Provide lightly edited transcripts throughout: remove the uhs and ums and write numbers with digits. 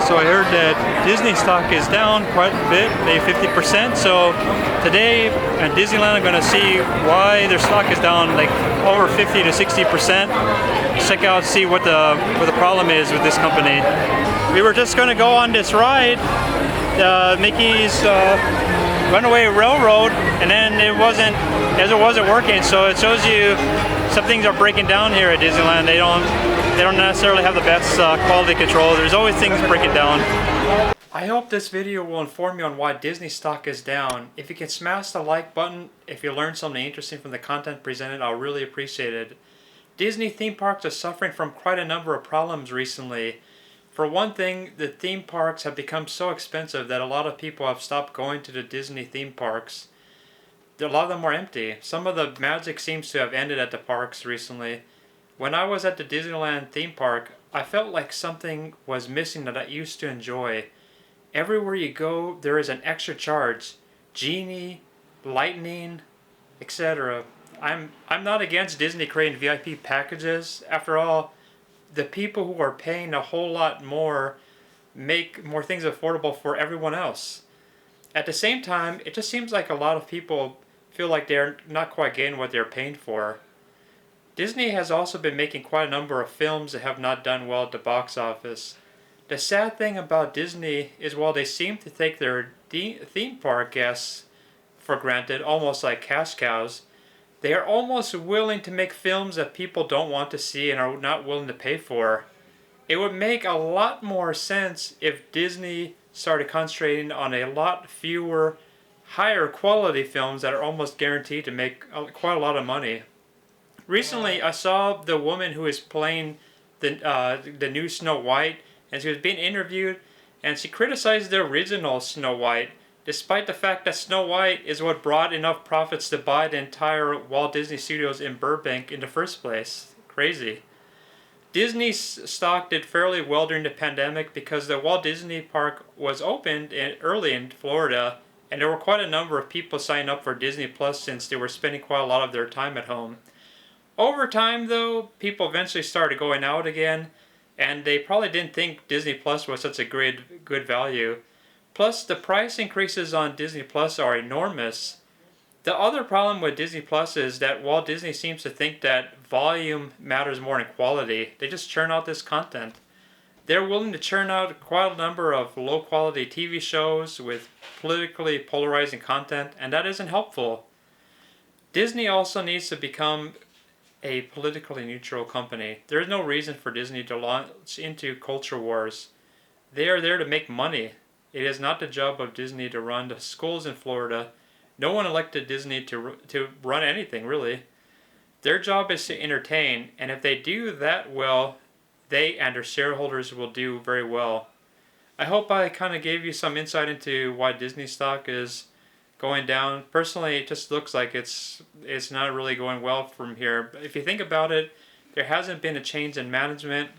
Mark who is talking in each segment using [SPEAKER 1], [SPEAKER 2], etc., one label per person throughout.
[SPEAKER 1] So I heard that Disney stock is down quite a bit, maybe 50%. So today at Disneyland, I'm going to see why their stock is down like over 50 to 60%. Check out, see what the problem is with this company. We were just going to go on this ride, Mickey's Runaway Railroad, and then it wasn't working. So it shows you some things are breaking down here at Disneyland. They don't necessarily have the best quality control. There's always things breaking down. I hope this video will inform you on why Disney stock is down. If you can smash the like button, if you learned something interesting from the content presented, I'll really appreciate it. Disney theme parks are suffering from quite a number of problems recently. For one thing, the theme parks have become so expensive that a lot of people have stopped going to the Disney theme parks. A lot of them are empty. Some of the magic seems to have ended at the parks recently. When I was at the Disneyland theme park, I felt like something was missing that I used to enjoy. Everywhere you go, there is an extra charge. Genie, Lightning, etc. I'm not against Disney creating VIP packages. After all, the people who are paying a whole lot more make more things affordable for everyone else. At the same time, it just seems like a lot of people feel like they're not quite getting what they're paying for. Disney has also been making quite a number of films that have not done well at the box office. The sad thing about Disney is while they seem to take their theme park guests for granted, almost like cash cows, they are almost willing to make films that people don't want to see and are not willing to pay for. It would make a lot more sense if Disney started concentrating on a lot fewer, higher quality films that are almost guaranteed to make quite a lot of money. Recently, I saw the woman who is playing the new Snow White, and she was being interviewed, and she criticized the original Snow White, despite the fact that Snow White is what brought enough profits to buy the entire Walt Disney Studios in Burbank in the first place. Crazy. Disney's stock did fairly well during the pandemic because the Walt Disney Park was opened early in Florida, and there were quite a number of people signing up for Disney Plus since they were spending quite a lot of their time at home. Over time, though, people eventually started going out again, and they probably didn't think Disney Plus was such a good value. Plus, the price increases on Disney Plus are enormous. The other problem with Disney Plus is that Walt Disney seems to think that volume matters more than quality. They just churn out this content. They're willing to churn out quite a number of low-quality TV shows with politically polarizing content, and that isn't helpful. Disney also needs to become a politically neutral company. There is no reason for Disney to launch into culture wars. They are there to make money. It is not the job of Disney to run the schools in Florida. No one elected Disney to run anything, really. Their job is to entertain, and if they do that well, they and their shareholders will do very well. I hope I kind of gave you some insight into why Disney stock is going down. Personally, it just looks like it's not really going well from here. But if you think about it, there hasn't been a change in management.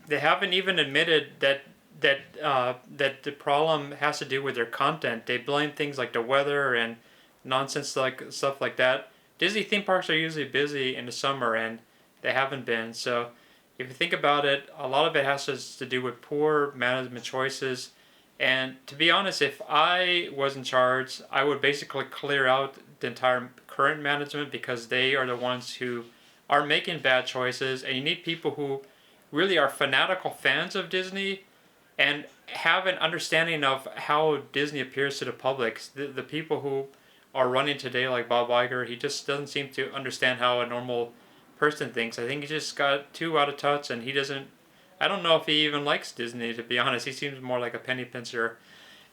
[SPEAKER 1] They haven't even admitted that the problem has to do with their content. They blame things like the weather and nonsense like stuff like that. Disney theme parks are usually busy in the summer, and they haven't been. So if you think about it, a lot of it has to do with poor management choices. And to be honest, if I was in charge, I would basically clear out the entire current management because they are the ones who are making bad choices, and you need people who really are fanatical fans of Disney and have an understanding of how Disney appears to the public. The people who are running today, like Bob Iger, he just doesn't seem to understand how a normal person thinks. I think he just got too out of touch, and I don't know if he even likes Disney, to be honest. He seems more like a penny pincher.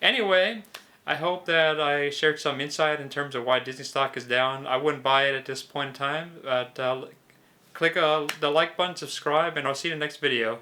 [SPEAKER 1] Anyway, I hope that I shared some insight in terms of why Disney stock is down. I wouldn't buy it at this point in time, but click the like button, subscribe, and I'll see you in the next video.